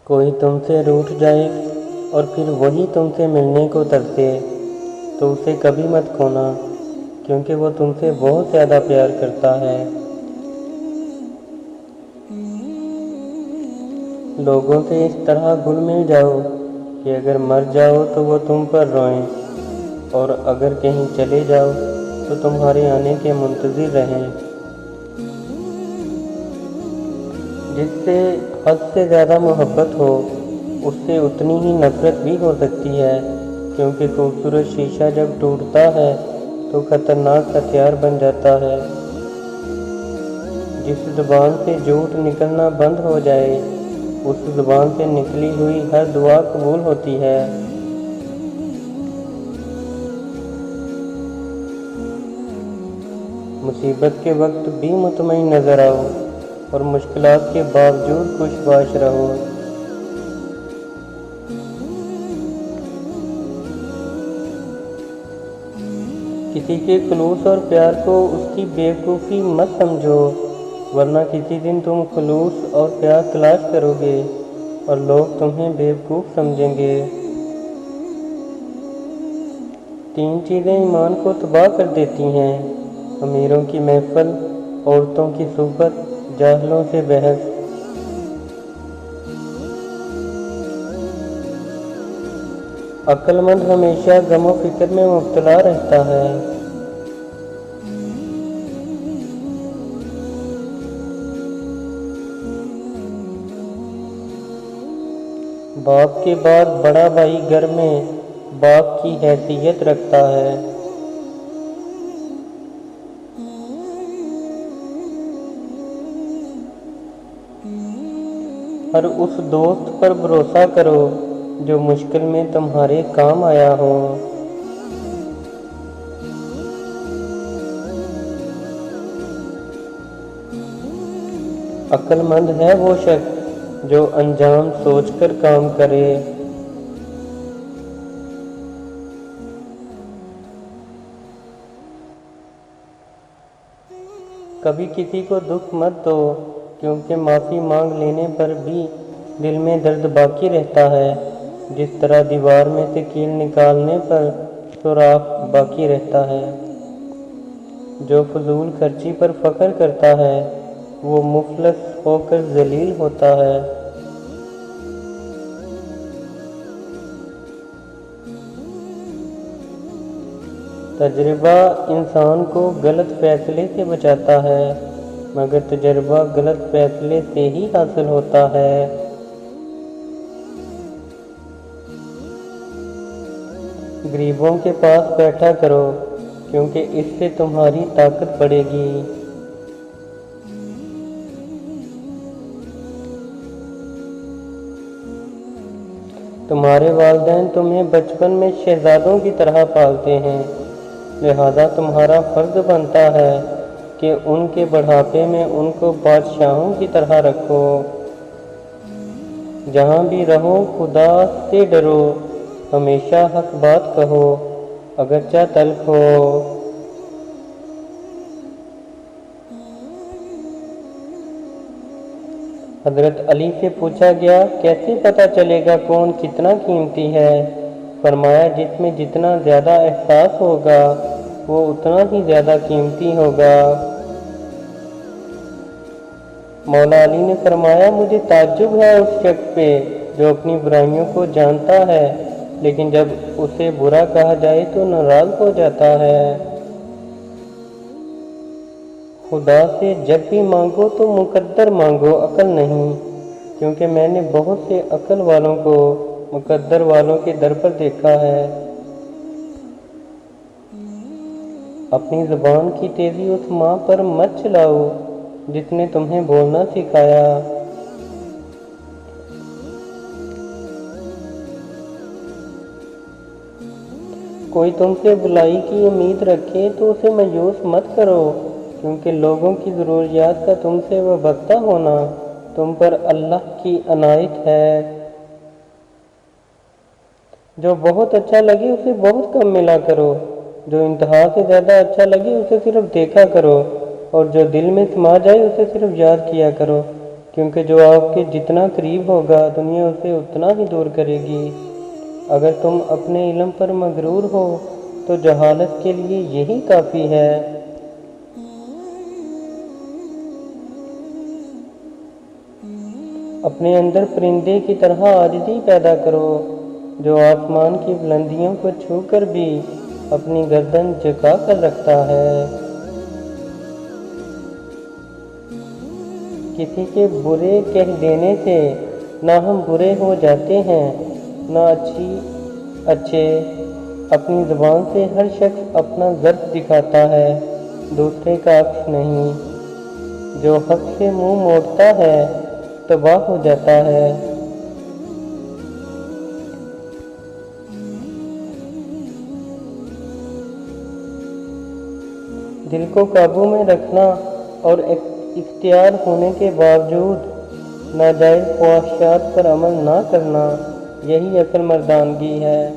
کوئی تم سے روٹھ جائے اور پھر وہی تم سے ملنے کو ترسے تو اسے کبھی مت کھونا، کیونکہ وہ تم سے بہت زیادہ پیار کرتا ہے۔ لوگوں سے اس طرح گھل مل جاؤ کہ اگر مر جاؤ تو وہ تم پر روئیں، اور اگر کہیں چلے جاؤ تو تمہارے آنے کے منتظر رہیں۔ جس سے حد سے زیادہ محبت ہو اس سے اتنی ہی نفرت بھی ہو سکتی ہے، کیونکہ خوبصورت شیشہ جب ٹوٹتا ہے تو خطرناک ہتھیار بن جاتا ہے۔ جس زبان سے جھوٹ نکلنا بند ہو جائے اس زبان سے نکلی ہوئی ہر دعا قبول ہوتی ہے۔ مصیبت کے وقت بھی مطمئن نظر آؤ اور مشکلات کے باوجود خوش باش رہو۔ کسی کے خلوص اور پیار کو اس کی بیوقوفی مت سمجھو، ورنہ کسی دن تم خلوص اور پیار تلاش کرو گے اور لوگ تمہیں بیوقوف سمجھیں گے۔ 3 چیزیں ایمان کو تباہ کر دیتی ہیں: امیروں کی محفل، عورتوں کی صحبت، جاہلوں سے بحث۔ عقل مند ہمیشہ غم و فکر میں مبتلا رہتا ہے۔ باپ کے بعد بڑا بھائی گھر میں باپ کی حیثیت رکھتا ہے۔ ہر اس دوست پر بھروسہ کرو جو مشکل میں تمہارے کام آیا ہو۔ عقل مند ہے وہ شخص جو انجام سوچ کر کام کرے۔ کبھی کسی کو دکھ مت دو، کیونکہ معافی مانگ لینے پر بھی دل میں درد باقی رہتا ہے، جس طرح دیوار میں سے کیل نکالنے پر سوراخ باقی رہتا ہے۔ جو فضول خرچی پر فخر کرتا ہے وہ مفلس ہو کر ذلیل ہوتا ہے۔ تجربہ انسان کو غلط فیصلے سے بچاتا ہے، مگر تجربہ غلط فیصلے سے ہی حاصل ہوتا ہے۔ غریبوں کے پاس بیٹھا کرو، کیونکہ اس سے تمہاری طاقت بڑھے گی۔ تمہارے والدین تمہیں بچپن میں شہزادوں کی طرح پالتے ہیں، لہذا تمہارا فرض بنتا ہے کہ ان کے بڑھاپے میں ان کو بادشاہوں کی طرح رکھو۔ جہاں بھی رہو خدا سے ڈرو، ہمیشہ حق بات کہو اگرچہ تلخ ہو۔ حضرت علی سے پوچھا گیا، کیسے پتہ چلے گا کون کتنا قیمتی ہے؟ فرمایا، جس میں جتنا زیادہ احساس ہوگا وہ اتنا ہی زیادہ قیمتی ہوگا۔ مولا علی نے فرمایا، مجھے تعجب ہے اس شخص پہ جو اپنی برائیوں کو جانتا ہے لیکن جب اسے برا کہا جائے تو ناراض ہو جاتا ہے۔ خدا سے جب بھی مانگو تو مقدر مانگو، عقل نہیں، کیونکہ میں نے بہت سے عقل والوں کو مقدر والوں کے در پر دیکھا ہے۔ اپنی زبان کی تیزی اس ماں پر مت چلاؤ جس نے تمہیں بولنا سکھایا۔ کوئی تم سے بھلائی کی امید رکھے تو اسے مایوس مت کرو، کیونکہ لوگوں کی ضروریات کا تم سے وابستہ ہونا تم پر اللہ کی عنایت ہے۔ جو بہت اچھا لگے اسے بہت کم ملا کرو، جو انتہا سے زیادہ اچھا لگے اسے صرف دیکھا کرو، اور جو دل میں سما جائے اسے صرف یاد کیا کرو۔ کیونکہ جو آپ کے جتنا قریب ہوگا دنیا اسے اتنا ہی دور کرے گی۔ اگر تم اپنے علم پر مغرور ہو تو جہالت کے لیے یہی کافی ہے۔ اپنے اندر پرندے کی طرح عاجزی پیدا کرو جو آسمان کی بلندیوں کو چھو کر بھی اپنی گردن جھکا کر رکھتا ہے۔ کسی کے برے کہہ دینے سے نہ ہم برے ہو جاتے ہیں نہ اچھے۔ اپنی زبان سے ہر شخص اپنا ضرف دکھاتا ہے، دوسرے کا عکس نہیں۔ جو حق سے منہ موڑتا ہے تباہ ہو جاتا ہے۔ دل کو قابو میں رکھنا اور اختیار ہونے کے باوجود ناجائز خواہشات پر عمل نہ کرنا، یہی اصل مردانگی ہے۔